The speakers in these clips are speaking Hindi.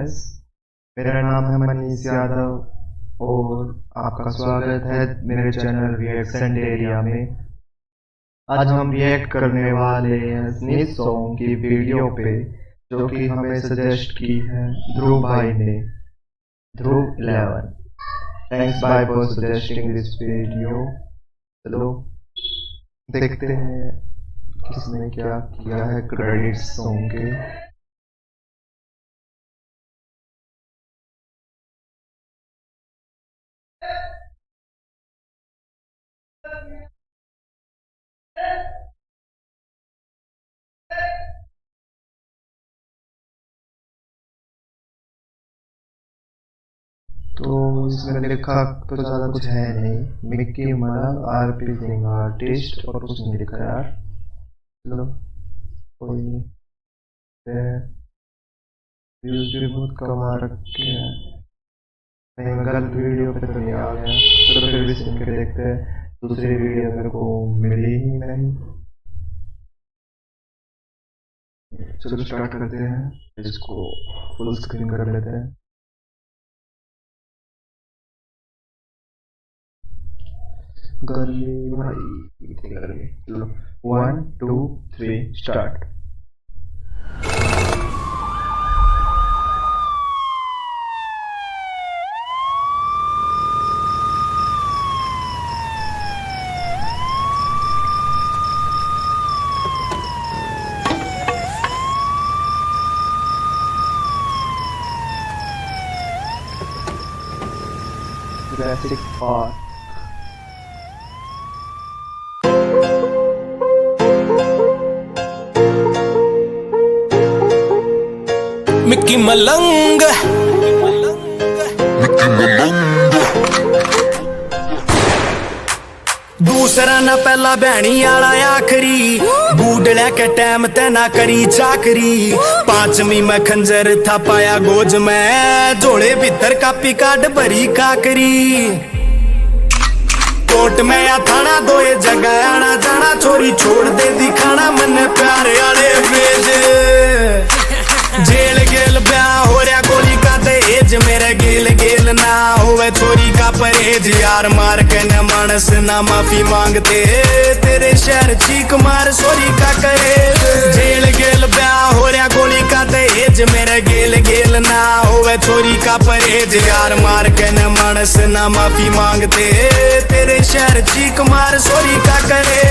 व्यूअर्स, मेरा नाम है मनीष यादव और आपका स्वागत है मेरे चैनल रिएक्शन एरिया में। आज हम रिएक्ट करने वाले हैं स्नीज सॉन्ग की वीडियो पे, जो कि हमें सजेस्ट की है ध्रुव भाई ने, ध्रुव 11। थैंक्स भाई फॉर सजेस्टिंग दिस वीडियो। चलो देखते हैं किसने क्या किया है क्रेडिट्स सॉन्ग के। तो इसमें लिखा तो ज़्यादा कुछ है नहीं, मिक्की मलंग, आरपी सिंह आर्टिस्ट, और कुछ नहीं लिखा यार। चलो कोई नहीं, व्यूज भी बहुत कम आ रखे हैं। नहीं, गलत वीडियो पे तो नहीं आ गया। चलो फिर भी सुन के देखते हैं। दूसरी वीडियो मेरे को मिली ही नहीं। चलो स्टार्ट करते हैं, इसको फुल स्क्रीन कर लेते हैं। गर्मी भाई, गर्मी। चलो 1 2 3 स्टार्ट। Jurassic Park। मिक्की मलंग, दूसरा ना पहला बहनी आला आखरी, बूढ़ लेके टाइम ते ना करी चाकरी। पांचवी में खंजर था पाया गोज में, जोड़े भीतर कापी काट भरी काकरी। कोर्ट में या थाना दो ये जगह आना जाना, छोरी छोड़ दे दिखाना मन प्यारे आले भेज। जेल गेल ब्याह हो रहा गोली का दहेज, मेरे गेल गेल ना होवे छोरी का परहेज। यार मार के न मानस ना माफी मांगते, तेरे शहर चीख मार सोरी का कहे। जेल गेल ब्याह हो रहा गोली का दहेज, मेरे गेल गेल ना होवे छोरी का परहेज। यार मार के न मानस ना माफी मांगते, तेरे शहर चीख मार सोरी का कहे।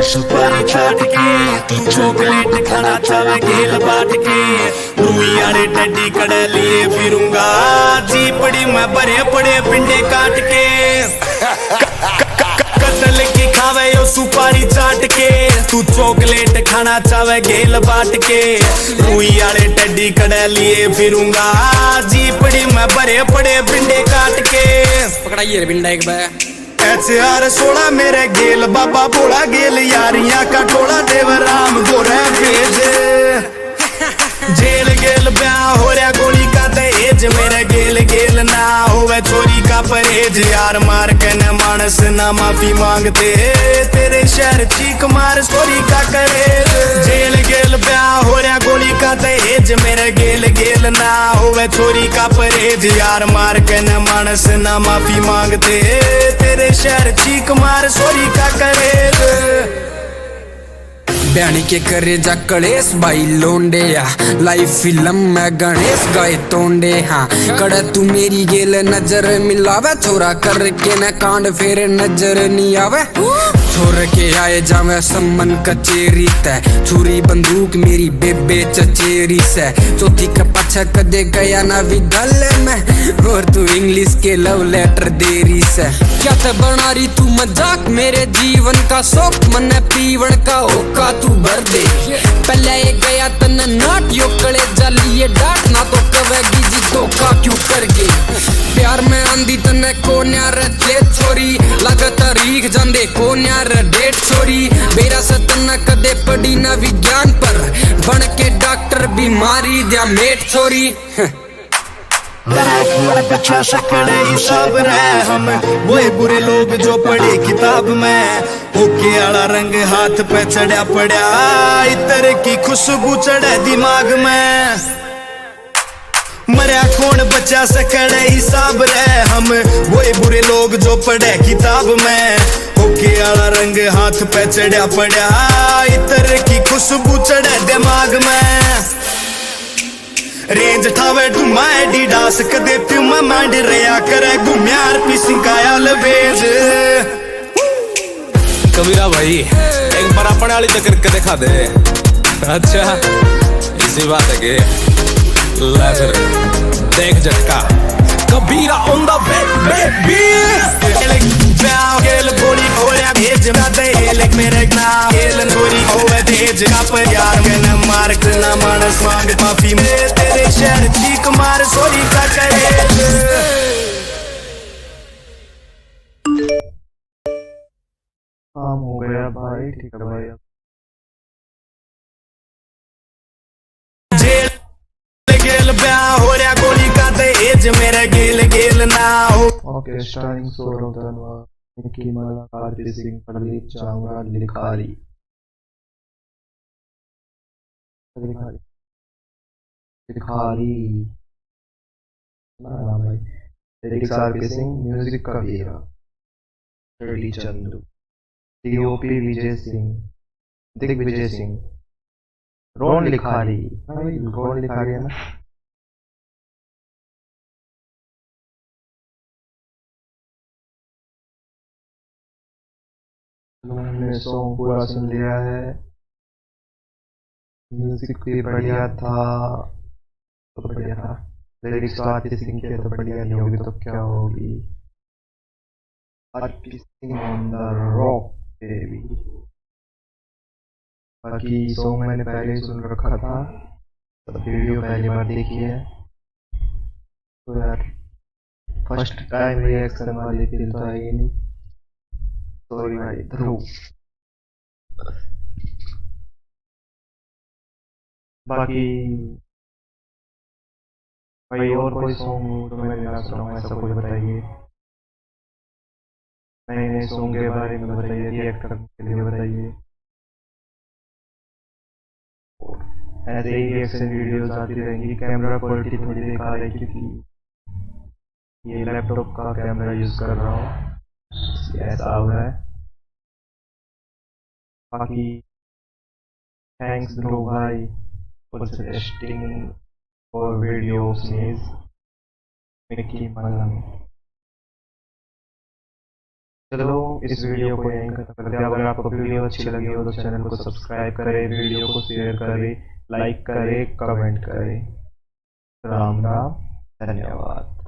सुपारी चाट के तू चॉकलेट खाना चावे गेल बाट के। रूई आड़े टड्डी कड़े लिए फिरूंगा, जीपड़ी में भरे पड़े पिंडे काट के। कतल की खावे यो सुपारी चाट के, तू चॉकलेट खाना चावे गेल बाट के। रूई आड़े टड्डी कड़े लिए फिरूंगा, जीपड़ी में भरे पड़े पिंडे काट के। पकड़ाइए पिंडा एक बार। HR 16 मेरे गेल बाबा बोला गेल, यारियां का टोला देवराम गोरे भेज। जेल गेल ब्याह हो रहा गोली का दहेज, मेरे गेल गेल ना होवे छोरी का परहेज। यार मार के न मानस ना माफी मांगते, तेरे शहर चीख मार सोरी का करे। जेल गेल ब्याह हो रहा गोली का दहेज, मेरे गेल गेल ना होवे छोरी का परहेज। यार मार के न मानस ना माफी मांगते, तेरे शहर चीख मार सोरी का करे। बहनी के करे जा कलेश भाई लोंडे या, लाइव फिल्म में गणेश गए तोंडे। हाँ कड़ तू मेरी गेल नजर मिलावे, छोरा करके न कांड फेर नजर नहीं आवे। छोर के आए जावे सम्मन कचेरी तै, छुरी बंदूक मेरी बेबे चचेरी से। चौथी का पछा कदे गया ना विद्यालय में, और तू इंग्लिश के लव लेटर देरी से। क्या थे बना रही तू मजाक मेरे जीवन का शौक, मन पीवण का औकात तू भर दे। पहले ये गया तन नाट यो कले जालिए डांट ना तो कवेगी जी धोखा क्यों कर गई। प्यार में आंधी तने को न्यार चेत छोरी लगत रीख जांदे को न्यार डेट छोरी। बेरा सतना कदे पड़ी ना विज्ञान पर बन के डॉक्टर बीमारी दिया मेट छोरी। बच्चा सकड़े हिसाब रहे हम वही बुरे लोग जो पढ़े किताब में। ओके आला रंग हाथ पे चढ़ा पड़ा इतर की खुशबू चढ़े दिमाग में। मरिया कौन बच्चा सकड़े हिसाब रहे हम वही बुरे लोग जो पढ़े किताब में। ओके आला रंग हाथ पे चढ़ा पड़ा इतर की खुशबू चढ़े दिमाग में। रेंज ठावे ढूमा एडिडास कदे प्यूमा मांड रया करे घुम्यार पीसिंग काया लवेज। कबीरा भाई एक बार अपने वाली तो करके दिखा दे। अच्छा इसी बात है कि ले फिर देख झटका कबीरा ऑन द वे बेबी। गेल गोली होया भेज दे लेक मेरे नाम गेलन गोली होवे तेज का पर यार मैंने मार करना मानस मांग माफी में तेरे शहर चीक मार सॉरी का करे। काम हो गया भाई, ठीक है भाई। गेल ब्याह हो रहा गोली का दहेज मेरे गेल गेल ना हो। ओके, स्टारिंग सौरभ धनवार, निकी मला, आरती सिंह, प्रदीप चावड़ा, लिखारी नाम भाई। लिरिक्स आरती सिंह, म्यूजिक कबीरा, रेडी चंदू, टीओपी विजय सिंह, दिग्विजय सिंह, रोन लिखारी। रोन लिखारी है ना। हमने सॉन्ग पूरा सुन लिया है, म्यूजिक भी बढ़िया था तो बढ़िया था। लिरिक्स आरती सिंह के तो बढ़िया नहीं होगी तो क्या होगी। Aarti Singh on the rock baby. बाकी सॉन्ग मैंने पहले ही सुन रखा था, तो वीडियो पहली बार देखी है तो यार फर्स्ट टाइम रिएक्शन वाली फील तो आई नहीं। सॉरी भाई ध्रुव। बाकी भाई और कोई सॉन्ग तो मैंने ना सुना हो ऐसा कुछ बताइए। नए नए सॉन्ग के बारे में बताइए, रिएक्ट करने के लिए बताइए। ऐसे ही रिएक्शन वीडियोस आती रहेंगी। कैमरा क्वालिटी थोड़ी बेकार है क्योंकि ये लैपटॉप का कैमरा यूज कर रहा हूँ, ऐसा हो रहा है। बाकी थैंक्स ब्रो भाई फॉर सजेस्टिंग और वीडियोस मिकी मलन। चलो इस वीडियो को यहीं खत्म करते हैं। अगर आपको वीडियो अच्छी लगी हो तो चैनल को सब्सक्राइब करें, वीडियो को शेयर करें, लाइक करें, कमेंट करें। राम राम, धन्यवाद।